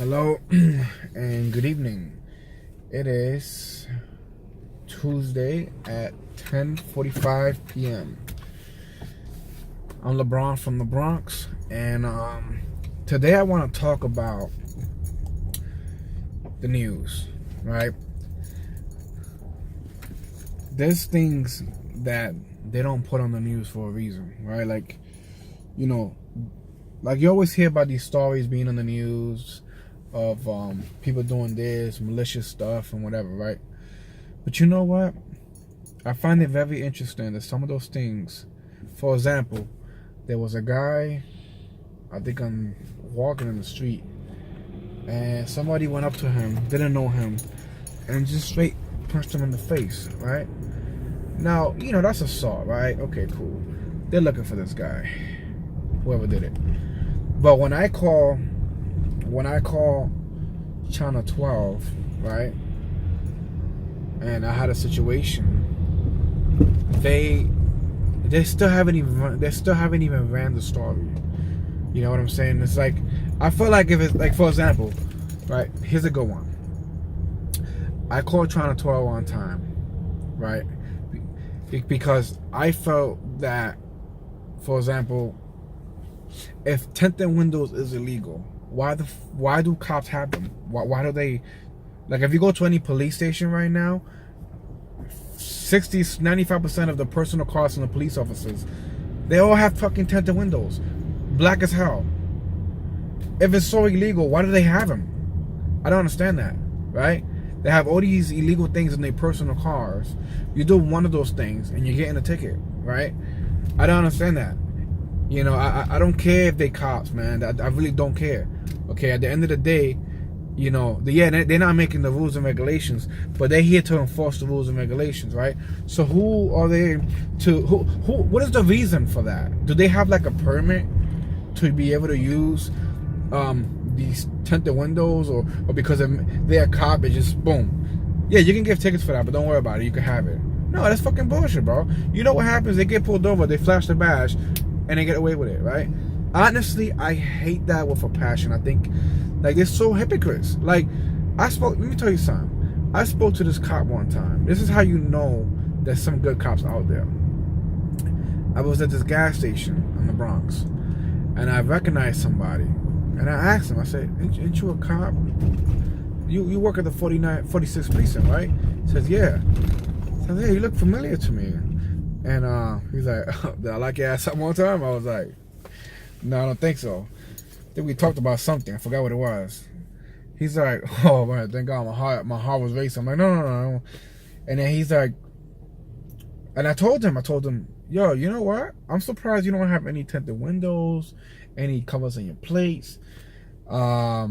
Hello and good evening. It is Tuesday at 10:45 p.m. I'm LeBron from the Bronx, and today I want to talk about the news, right? There's things that they don't put on the news for a reason, right? Like you always hear about these stories being on the news of people doing this malicious stuff and whatever, right? But you know what? I find it very interesting that some of those things, for example, there was a guy, I think I'm walking in the street, and somebody went up to him, didn't know him, and just straight punched him in the face, right? Now, that's assault, right? Okay, cool. They're looking for this guy, whoever did it. But when I call Channel 12, right, and I had a situation, they still haven't even ran the story. You know what I'm saying? It's like, I feel like if it's like, for example, right, here's a good one. I called Channel 12 on time, right, because I felt that, for example, if tinted windows is illegal, why do cops have them? Why do they, like, if you go to any police station right now, 95% of the personal cars from the police officers, they all have fucking tinted windows, black as hell. If it's so illegal, why do they have them? I don't understand that, right? They have all these illegal things in their personal cars. You do one of those things and you're getting a ticket, right? I don't understand that. I don't care if they cops, man. I really don't care. Okay, at the end of the day, they're not making the rules and regulations, but they're here to enforce the rules and regulations, right? So who are they to, what is the reason for that? Do they have like a permit to be able to use these tinted windows, or because they're a cop, it just boom? Yeah, you can give tickets for that, but don't worry about it, you can have it. No, that's fucking bullshit, bro. You know what happens? They get pulled over, they flash the badge, and they get away with it, right? Honestly, I hate that with a passion. I think, like, they're so hypocrites. Like, let me tell you something. I spoke to this cop one time. This is how you know there's some good cops out there. I was at this gas station in the Bronx, and I recognized somebody, and I asked him, I said, ain't you a cop? You work at the 46th precinct, right? He says, yeah. I said, yeah, you look familiar to me. And he's like, did I like your ass up one time? I was like, no, I don't think so. I think we talked about something. I forgot what it was. He's like, oh man, thank God my heart was racing. I'm like, no. And then he's like, and I told him, yo, you know what? I'm surprised you don't have any tinted windows, any covers on your plates, not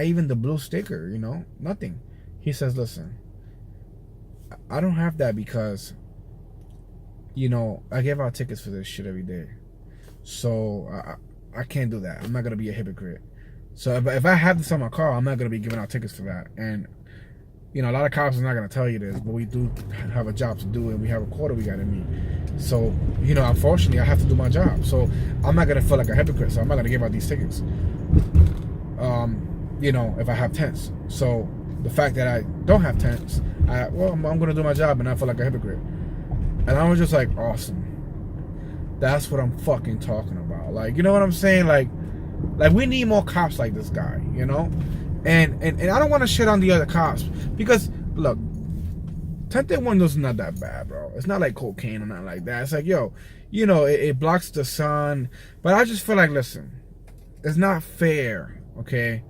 even the blue sticker, nothing. He says, listen, I don't have that because, I give out tickets for this shit every day. So I can't do that. I'm not going to be a hypocrite. So if I have this on my car, I'm not going to be giving out tickets for that. And, a lot of cops are not going to tell you this, but we do have a job to do, and we have a quota we got to meet. So, unfortunately, I have to do my job. So I'm not going to feel like a hypocrite. So I'm not going to give out these tickets, if I have tents. So the fact that I don't have tents, I'm going to do my job and not feel like a hypocrite. And I was just like, awesome. That's what I'm fucking talking about. Like, you know what I'm saying? Like we need more cops like this guy, And I don't want to shit on the other cops, because look, tinted windows is not that bad, bro. It's not like cocaine or nothing like that. It's like, yo, it blocks the sun. But I just feel like, listen, it's not fair, okay,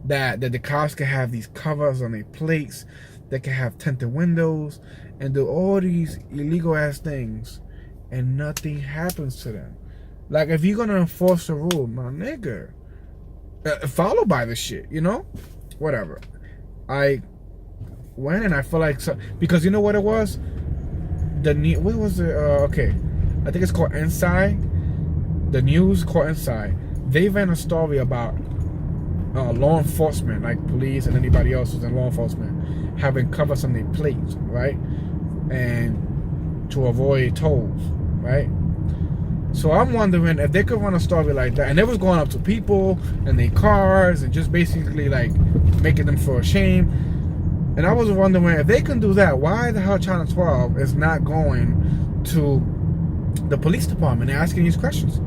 that the cops can have these covers on their plates, they can have tinted windows and do all these illegal ass things, and nothing happens to them. Like, if you're gonna enforce the rule, my nigga, follow by the shit, whatever. I went, and I feel like, because you know what it was, what was it? Okay, I think it's called Inside. The news called Inside. They ran a story about law enforcement, like police and anybody else who's in law enforcement, having covers on their plates, right? And to avoid tolls, right? So I'm wondering if they could run a story like that, and they was going up to people and their cars and just basically like making them feel ashamed. And I was wondering if they can do that, why the hell Channel 12 is not going to the police department and asking these questions.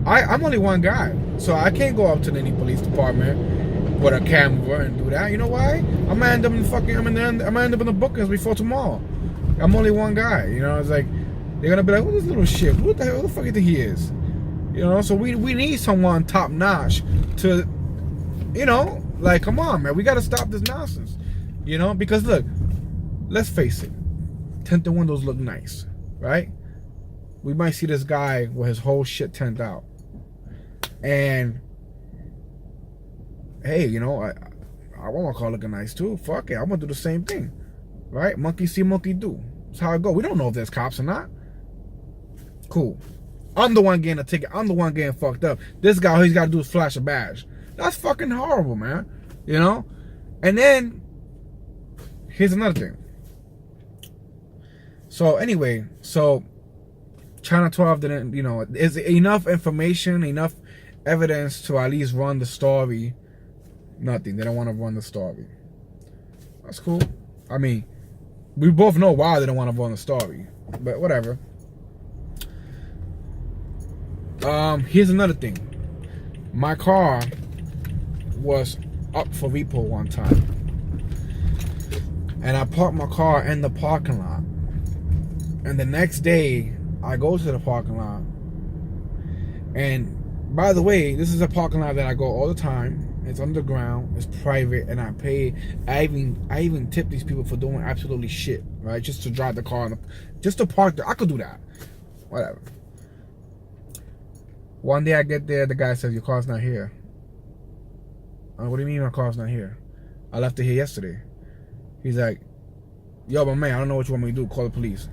I'm only one guy, so I can't go up to any police department with a camera and do that. You know why? I'm gonna end up in the bookings before tomorrow. I'm only one guy. You know, it's like they're gonna be like, "Who's this little shit? Who the fuck do you think he is?" You know, so we need someone top notch to, you know, like, come on, man, we gotta stop this nonsense. You know, because look, let's face it, tinted windows look nice, right? We might see this guy with his whole shit tinted out. And hey, you know, I want my car looking nice too. Fuck it, I'm gonna do the same thing, right? Monkey see, monkey do. That's how it go. We don't know if there's cops or not. Cool. I'm the one getting a ticket. I'm the one getting fucked up. This guy, all he's got to do is flash a badge. That's fucking horrible, man. You know. And then here's another thing. So anyway, so Channel 12 didn't, you know, is enough information, enough evidence to at least run the story. Nothing. They don't want to run the story. That's cool. I mean, we both know why they don't want to run the story, but whatever. Here's another thing. My car was up for repo one time, and I parked my car in the parking lot. And the next day, I go to the parking lot, and by the way, this is a parking lot that I go all the time. It's underground, it's private, and I pay. I even tip these people for doing absolutely shit, right? Just to drive the car, just to park there. I could do that, whatever. One day I get there, the guy says, "Your car's not here." What do you mean my car's not here? I left it here yesterday. He's like, "Yo, but man, I don't know what you want me to do. Call the police."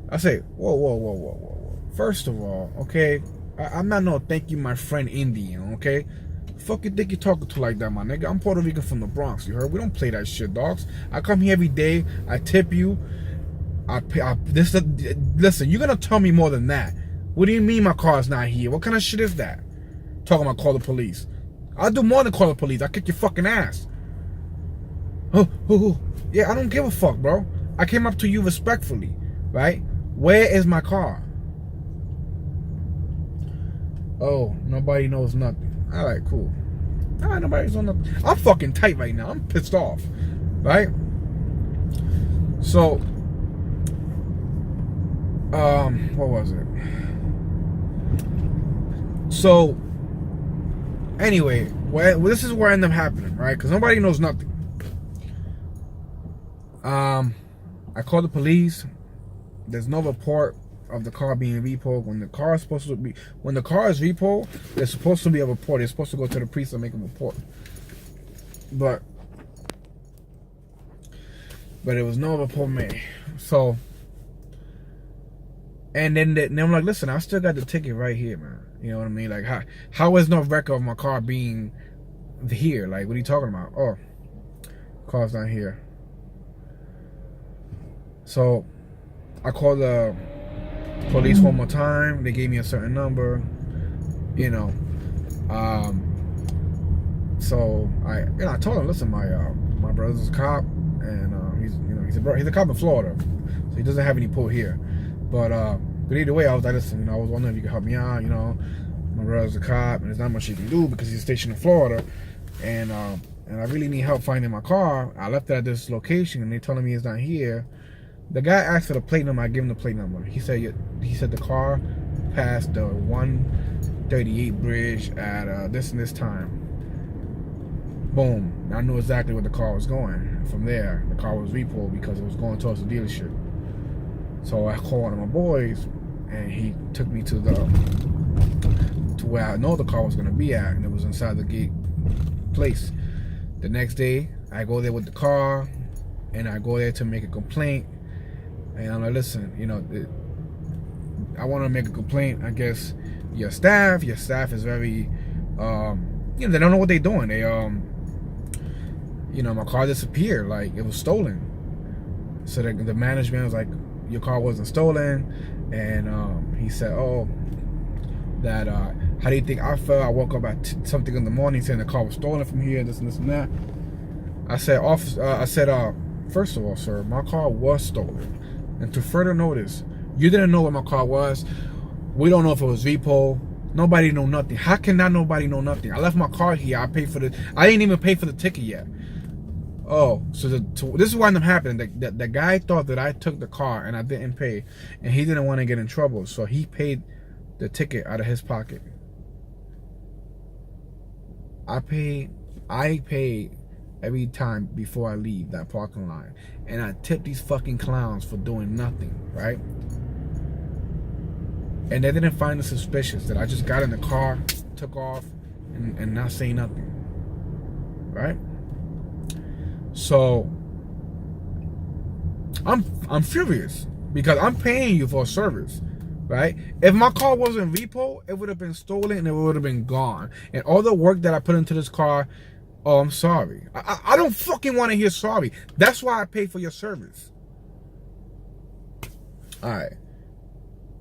I say, whoa. First of all, okay, I'm not no thank you, my friend Indian, okay? Fuck you think you're talking to like that, my nigga? I'm Puerto Rican from the Bronx, you heard? We don't play that shit, dogs. I come here every day. I tip you. Listen, you're gonna tell me more than that. What do you mean my car's not here? What kind of shit is that? Talking about call the police. I'll do more than call the police. I'll kick your fucking ass. Oh. Yeah, I don't give a fuck, bro. I came up to you respectfully, right? Where is my car? Oh, nobody knows nothing. All right, cool. All right, nobody's on nothing. I'm fucking tight right now. I'm pissed off, right? So, what was it? So, anyway, this is where it ended up happening, right? Because nobody knows nothing. I called the police. There's no report of the car being repo. When the car is repo, there's supposed to be a report. They're supposed to go to the police and make a report. But there was no report made. So, and then I'm like, listen, I still got the ticket right here, man. You know what I mean? Like, how is no record of my car being here? Like, what are you talking about? Oh, car's not here. So I called the police one more time. They gave me a certain number, you know. So I told him, listen, my brother's a cop, and he's a cop in Florida, so he doesn't have any pull here. But either way, I was like, listen, I was wondering if you could help me out. You know, my brother's a cop, and there's not much he can do because he's stationed in Florida, and I really need help finding my car. I left it at this location, and they're telling me it's not here. The guy asked for the plate number. I gave him the plate number. He said the car passed the 138 bridge at this and this time. Boom. I knew exactly where the car was going. From there, the car was repo because it was going towards the dealership. So I called one of my boys, and he took me to where I know the car was going to be at, and it was inside the gate place. The next day, I go there with the car, and I go there to make a complaint. And I'm like, listen, you know, I want to make a complaint. I guess your staff is very, they don't know what they're doing. They, my car disappeared, like it was stolen. So the management was like, your car wasn't stolen, and he said, oh, that how do you think I felt? I woke up at something in the morning saying the car was stolen from here, this and this and that. I said, first of all, sir, my car was stolen. And to further notice, you didn't know what my car was. We don't know if it was repo. Nobody know nothing. How can not nobody know nothing? I left my car here. I paid for I didn't even pay for the ticket yet. Oh, so this is what ended up happening. The guy thought that I took the car and I didn't pay, and he didn't want to get in trouble, so he paid the ticket out of his pocket. I pay every time before I leave that parking lot, and I tip these fucking clowns for doing nothing, right? And they didn't find it suspicious that I just got in the car, took off, and not say nothing, right? So I'm furious because I'm paying you for a service, right? If my car wasn't repo, it would have been stolen and it would have been gone. And all the work that I put into this car, oh, I'm sorry. I don't fucking want to hear sorry. That's why I pay for your service. All right.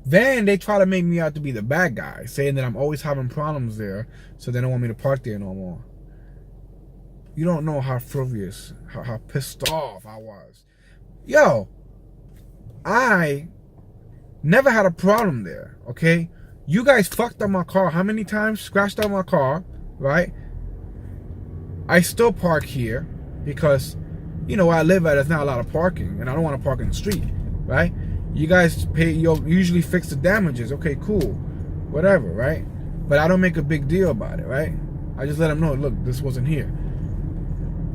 Then they try to make me out to be the bad guy, saying that I'm always having problems there, so they don't want me to park there no more. You don't know how furious, how pissed off I was. Yo, I never had a problem there, okay? You guys fucked up my car how many times? Scratched up my car, right? I still park here because, you know, where I live at, there's not a lot of parking, and I don't want to park in the street, right? You guys usually fix the damages. Okay, cool, whatever, right? But I don't make a big deal about it, right? I just let them know, look, this wasn't here.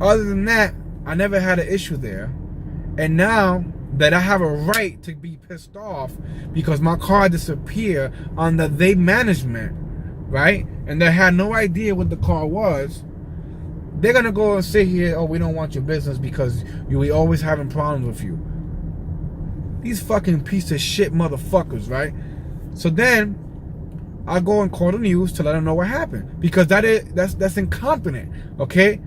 Other than that, I never had an issue there. And now that I have a right to be pissed off because my car disappeared under their management, right? And they had no idea what the car was, they're gonna go and sit here, oh, we don't want your business because we always having problems with you. These fucking piece of shit motherfuckers, right? So then I go and call the news to let them know what happened, because that's incompetent, okay?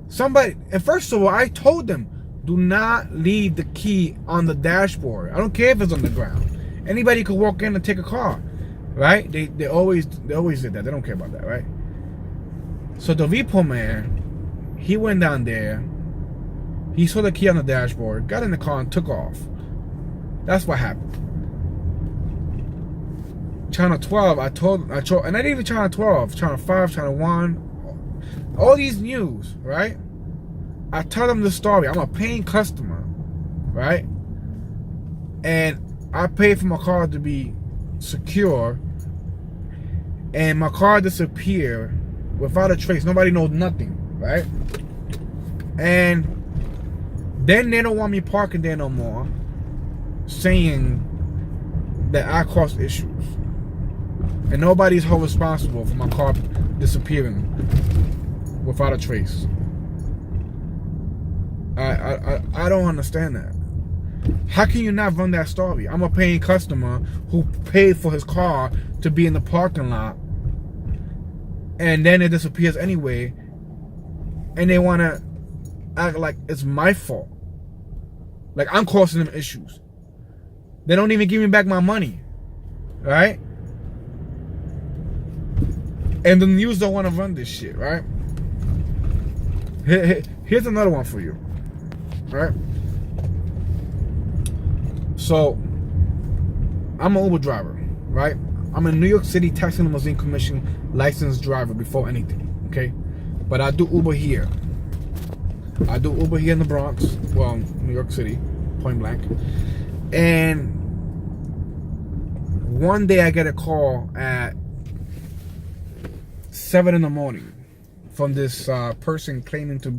Somebody, and first of all, I told them, do not leave the key on the dashboard. I don't care if it's on the ground. Anybody could walk in and take a car, right? They always did that. They don't care about that, right? So the repo man, he went down there, he saw the key on the dashboard, got in the car and took off. That's what happened. Channel 12, I told, and not even Channel 12, Channel 5, Channel 1, all these news, right? I tell them the story. I'm a paying customer, right? And I pay for my car to be secure, and my car disappeared without a trace. Nobody knows nothing, right? And then they don't want me parking there no more, saying that I caused issues. And nobody's held responsible for my car disappearing without a trace. I don't understand that. How can you not run that story? I'm a paying customer who paid for his car to be in the parking lot, and then it disappears anyway, and they want to act like it's my fault, like I'm causing them issues. They don't even give me back my money, right? And the news don't want to run this shit, right? Here's another one for you, right? So, I'm an Uber driver, right? I'm a New York City Taxi and Limousine Commission licensed driver before anything, okay? But I do Uber here. I do Uber here in the Bronx, well, New York City, point blank. And one day I get a call at 7 in the morning from this person claiming to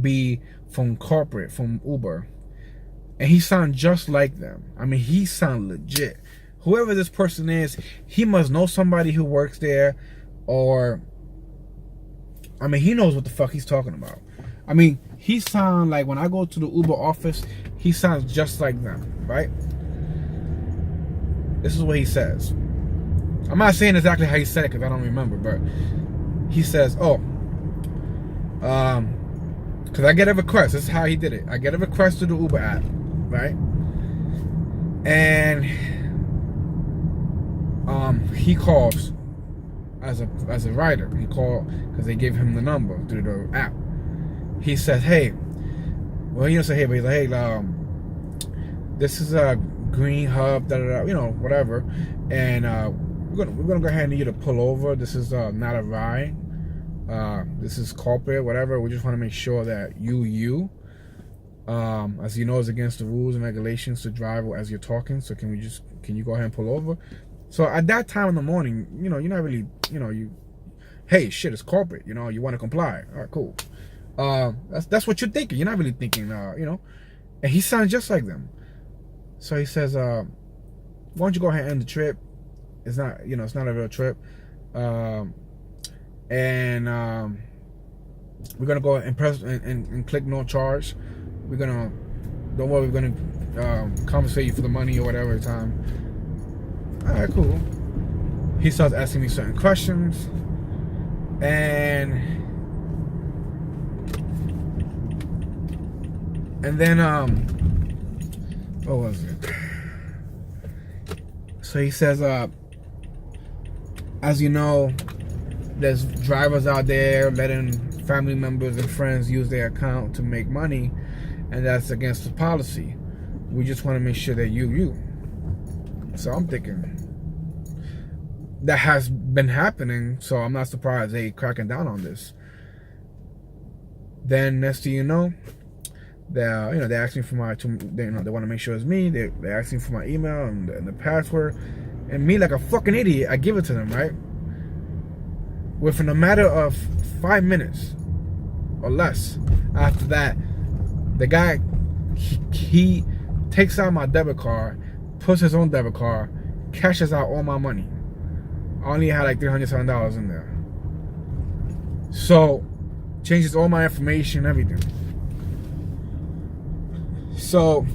be from corporate, from Uber. And he sounds just like them. I mean, he sounds legit. Whoever this person is, he must know somebody who works there, or, I mean, he knows what the fuck he's talking about. I mean, he sounds like, when I go to the Uber office, he sounds just like them, right? This is what he says. I'm not saying exactly how he said it because I don't remember, but he says, oh, because I get a request. This is how he did it. I get a request to the Uber app, right? And He calls as a rider. He called because they gave him the number through the app. He says, "Hey," well, he didn't say "hey," but he's like, "Hey, this is a green hub, da da da, you know, whatever, and we're gonna go ahead and need you to pull over. This is not a ride. This is corporate, whatever. We just want to make sure that as you know, is against the rules and regulations to drive as you're talking. So can you go ahead and pull over?" So at that time in the morning, you know, you're not really, you know, hey, shit, it's corporate, you know, you want to comply. All right, cool. That's what you're thinking. You're not really thinking, you know. And he sounds just like them. So he says, "Why don't you go ahead and end the trip? It's not, you know, it's not a real trip. And we're gonna go and press and click no charge. Don't worry, we're gonna compensate you for the money or whatever time." All right, cool. He starts asking me certain questions, and then what was it? So he says, as you know, there's drivers out there letting family members and friends use their account to make money, and that's against the policy. We just want to make sure that you. So I'm thinking that has been happening, so I'm not surprised they cracking down on this. Then next thing you know, they asking for they want to make sure it's me. They're asking for my email and the password, and me, like a fucking idiot, I give it to them, right? Within a matter of 5 minutes or less after that, the guy he takes out my debit card, puts his own debit card, cashes out all my money. I only had like $307 in there. So changes all my information, everything. So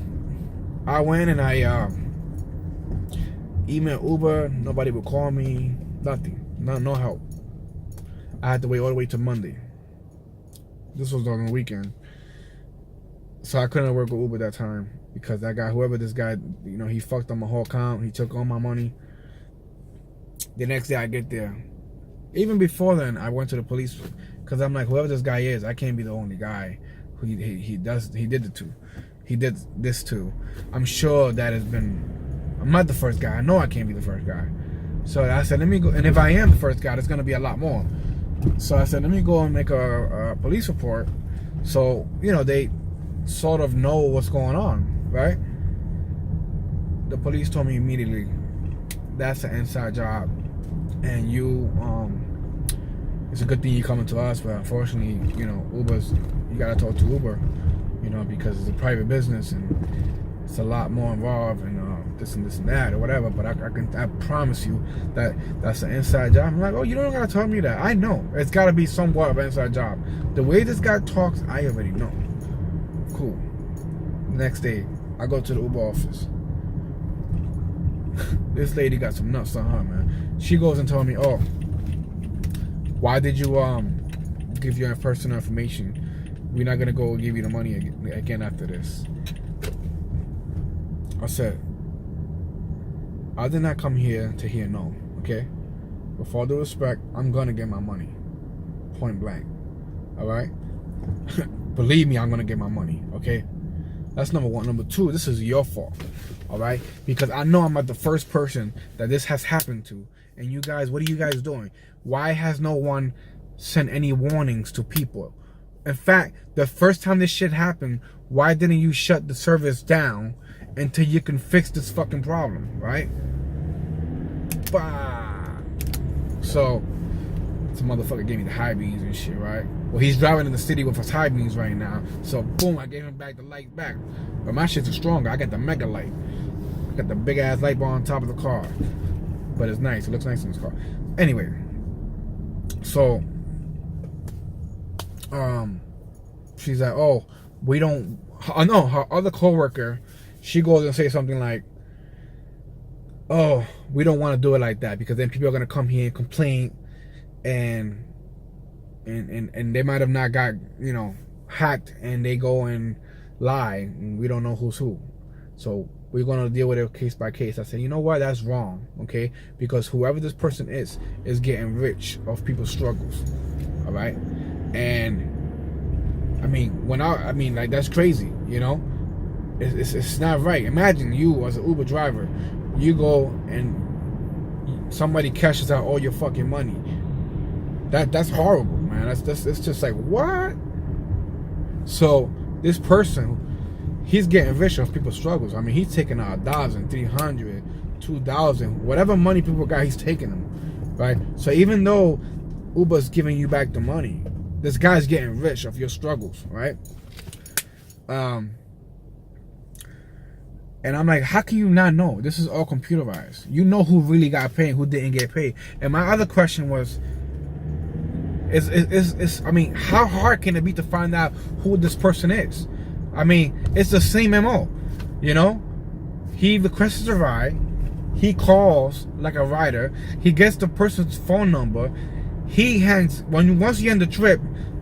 I went and I emailed Uber. Nobody would call me. Nothing. No help. I had to wait all the way to Monday. This was on the weekend. So I couldn't work with Uber that time because this guy, you know, he fucked up my whole account. He took all my money. The next day I get there. Even before then, I went to the police because I'm like, whoever this guy is, I can't be the only guy who he did this to. I'm sure that I'm not the first guy. I know I can't be the first guy. So I said, let me go. And if I am the first guy, there's going to be a lot more. So I said, let me go and make a police report. So, you know, they sort of know what's going on, right? The police told me immediately, that's an inside job. And it's a good thing you coming to us, but unfortunately, you know, you gotta talk to Uber, you know, because it's a private business and it's a lot more involved and this and that or whatever. But I promise you that's an inside job. I'm like, oh, you don't gotta tell me that. I know it's gotta be somewhat of an inside job. The way this guy talks, I already know. Cool. Next day, I go to the Uber office. This lady got some nuts on her, man. She goes and told me, "Oh, why did you give your personal information? We're not gonna go give you the money again after this." I said, I did not come here to hear no, okay? With all due respect, I'm gonna get my money. Point blank. Alright? Believe me, I'm gonna get my money, okay? That's number one. Number two, this is your fault, all right? Because I know I'm not the first person that this has happened to. And you guys, what are you guys doing? Why has no one sent any warnings to people? In fact, the first time this shit happened, why didn't you shut the service down until you can fix this fucking problem, right? Bah. So, some motherfucker gave me the high beams and shit, right? Well, he's driving in the city with his high beams right now. So, boom, I gave him back the light back. But my shit's stronger. I got the mega light. I got the big ass light bar on top of the car. But it's nice. It looks nice in this car. Anyway. So, she's like, oh, we don't... no, her other coworker, she goes and says something like, oh, we don't want to do it like that because then people are going to come here and complain and they might have not got, you know, hacked and they go and lie and we don't know who's who. So we're going to deal with it case by case. I said, you know what? That's wrong, okay? Because whoever this person is getting rich off people's struggles, all right? And I mean, like, that's crazy, you know? It's not right. Imagine you as an Uber driver, you go and somebody cashes out all your fucking money. That's horrible, man. It's just like, what? So this person, he's getting rich off people's struggles. I mean, he's taking out 1,000, 300, 2,000, whatever money people got, he's taking them, right? So even though Uber's giving you back the money, this guy's getting rich off your struggles, right? And I'm like, how can you not know? This is all computerized. You know who really got paid, who didn't get paid. And my other question was, I mean, how hard can it be to find out who this person is? I mean, it's the same MO, you know? He requests a ride. He calls like a rider. He gets the person's phone number. He hangs, once you end the trip,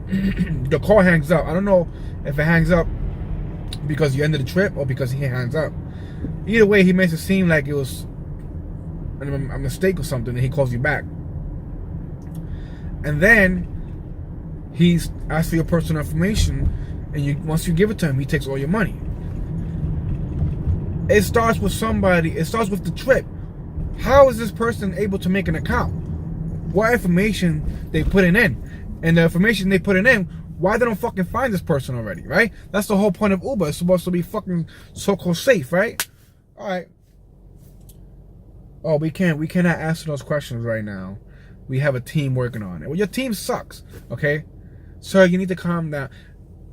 the call hangs up. I don't know if it hangs up because you ended the trip or because he hangs up. Either way, he makes it seem like it was a mistake or something, and he calls you back. And then he asks for your personal information, and once you give it to him, he takes all your money. It starts with somebody. It starts with the trip. How is this person able to make an account? What information they putting in? And the information they putting in, why they don't fucking find this person already, right? That's the whole point of Uber. It's supposed to be fucking so-called safe, right? All right. Oh, we cannot answer those questions right now. We have a team working on it. Well, your team sucks, okay? Sir, you need to calm down.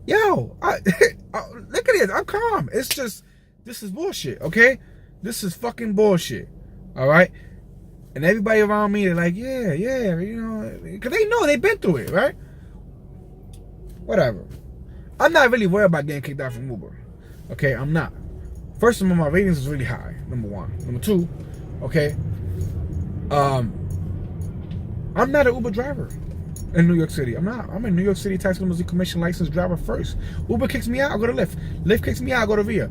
Yo, look at this. I'm calm. It's just, this is bullshit, okay? This is fucking bullshit, all right? And everybody around me, they're like, yeah, you know, because they know they've been through it, right? Whatever. I'm not really worried about getting kicked out from Uber, okay? I'm not. First of all, my ratings is really high, number one. Number two, okay, I'm not an Uber driver in New York City. I'm not. I'm a New York City Tax Limousine Commission licensed driver first. Uber kicks me out, I go to Lyft. Lyft kicks me out, I go to Via.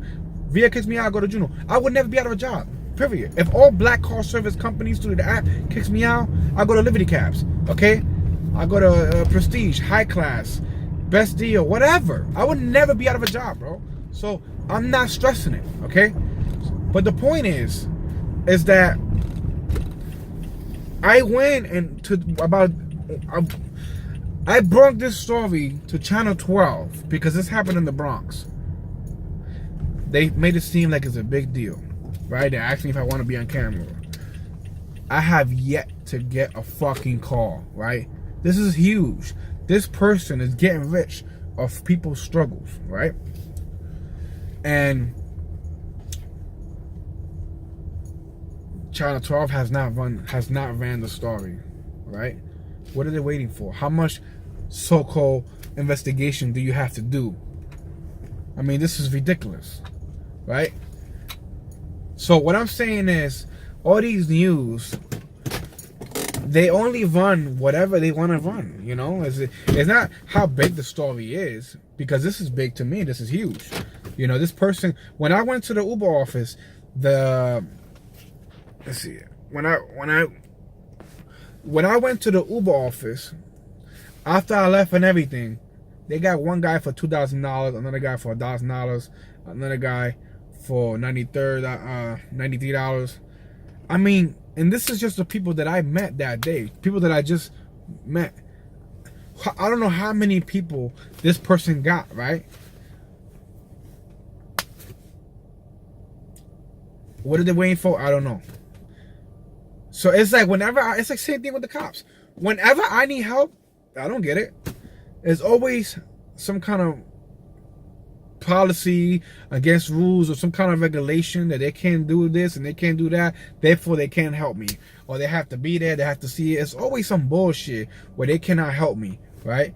Via kicks me out, I go to Juno. I would never be out of a job, period. If all black car service companies through the app kicks me out, I go to Liberty Cabs, okay? I go to Prestige, High Class, Best Deal, whatever. I would never be out of a job, bro. So I'm not stressing it, okay? But the point is that I went and I brought this story to Channel 12 because this happened in the Bronx. They made it seem like it's a big deal, right? They asked me if I want to be on camera. I have yet to get a fucking call, right? This is huge. This person is getting rich off people's struggles, right? And Channel 12 has not ran the story, right? What are they waiting for? How much so-called investigation do you have to do? I mean, this is ridiculous, right? So what I'm saying is, all these news, they only run whatever they want to run, you know? It's not how big the story is, because this is big to me. This is huge. You know, this person, when I went to the Uber office, let's see, when I went to the Uber office, after I left and everything, they got one guy for $2,000, another guy for $1,000, another guy for $93. I mean, and this is just the people that I met that day, people that I just met. I don't know how many people this person got, right? What are they waiting for? I don't know. So it's like it's like same thing with the cops. Whenever I need help, I don't get it. There's always some kind of policy against rules or some kind of regulation that they can't do this and they can't do that, therefore they can't help me. Or they have to be there, they have to see it. It's always some bullshit where they cannot help me, right?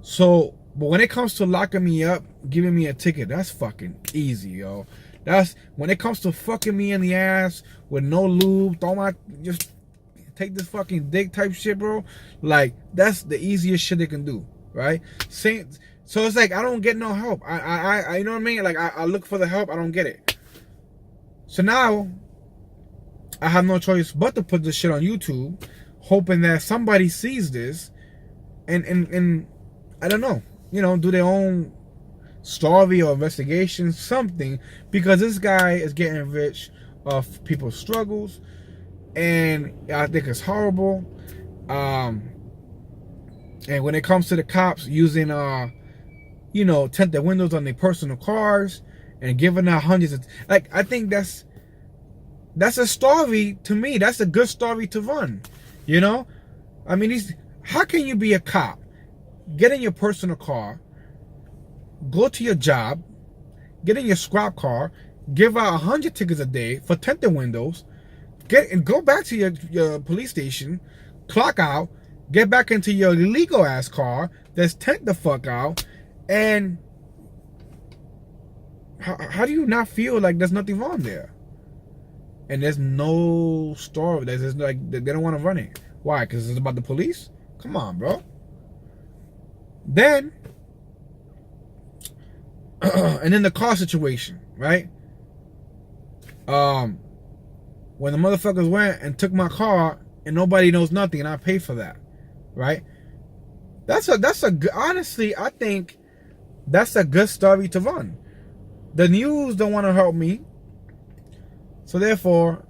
So, but when it comes to locking me up, giving me a ticket, that's fucking easy, yo. That's when it comes to fucking me in the ass with no lube, just take this fucking dick type shit, bro. Like, that's the easiest shit they can do, right? So it's like I don't get no help. I you know what I mean? Like I look for the help, I don't get it. So now I have no choice but to put this shit on YouTube, hoping that somebody sees this and I don't know, do their own story or investigation, something, because this guy is getting rich off people's struggles, and I think it's horrible. And when it comes to the cops using tinted windows on their personal cars and giving out hundreds of, like, I think that's a story to me. That's a good story to run. I mean, how can you be a cop, get in your personal car, go to your job, get in your scrap car, give out 100 tickets a day for tinted windows, go back to your police station, clock out, get back into your illegal ass car that's tint the fuck out, and how do you not feel like there's nothing wrong there? And there's no story. There's like, they don't want to run it. Why? Because it's about the police? Come on, bro. Then, and then the car situation, right? When the motherfuckers went and took my car and nobody knows nothing and I pay for that, right? Honestly, I think that's a good story to run. The news don't want to help me, so therefore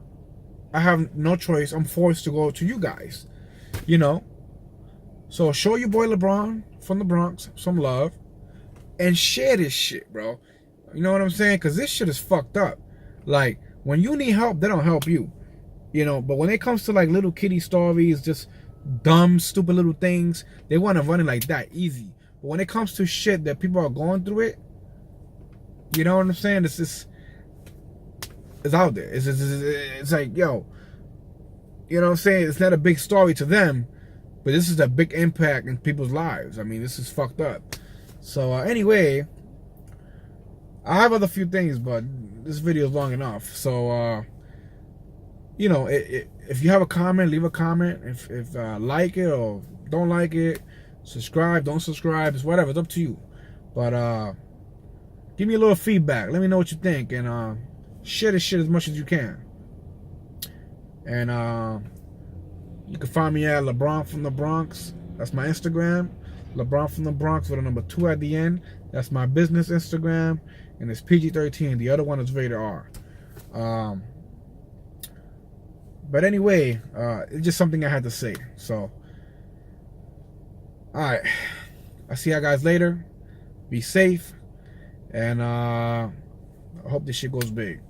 I have no choice. I'm forced to go to you guys, So show your boy LeBron from the Bronx some love and share this shit, bro. You know what I'm saying? Because this shit is fucked up. Like, when you need help, they don't help you. But when it comes to like little kitty stories, just dumb, stupid little things, they want to run it like that, easy. But when it comes to shit that people are going through it, you know what I'm saying? It's out there. It's like, yo, you know what I'm saying? It's not a big story to them, but this is a big impact in people's lives. I mean, this is fucked up. So anyway, I have other few things, but this video is long enough. So if you have a comment, leave a comment. If like it or don't like it, subscribe, don't subscribe, it's whatever. It's up to you. But give me a little feedback. Let me know what you think, and share this shit as much as you can. And you can find me at LeBron from the Bronx. That's my Instagram. LeBron from the Bronx with a number 2 at the end. That's my business Instagram, and it's PG-13. The other one is rated R. But anyway, it's just something I had to say. So, alright. I'll see you guys later. Be safe. And I hope this shit goes big.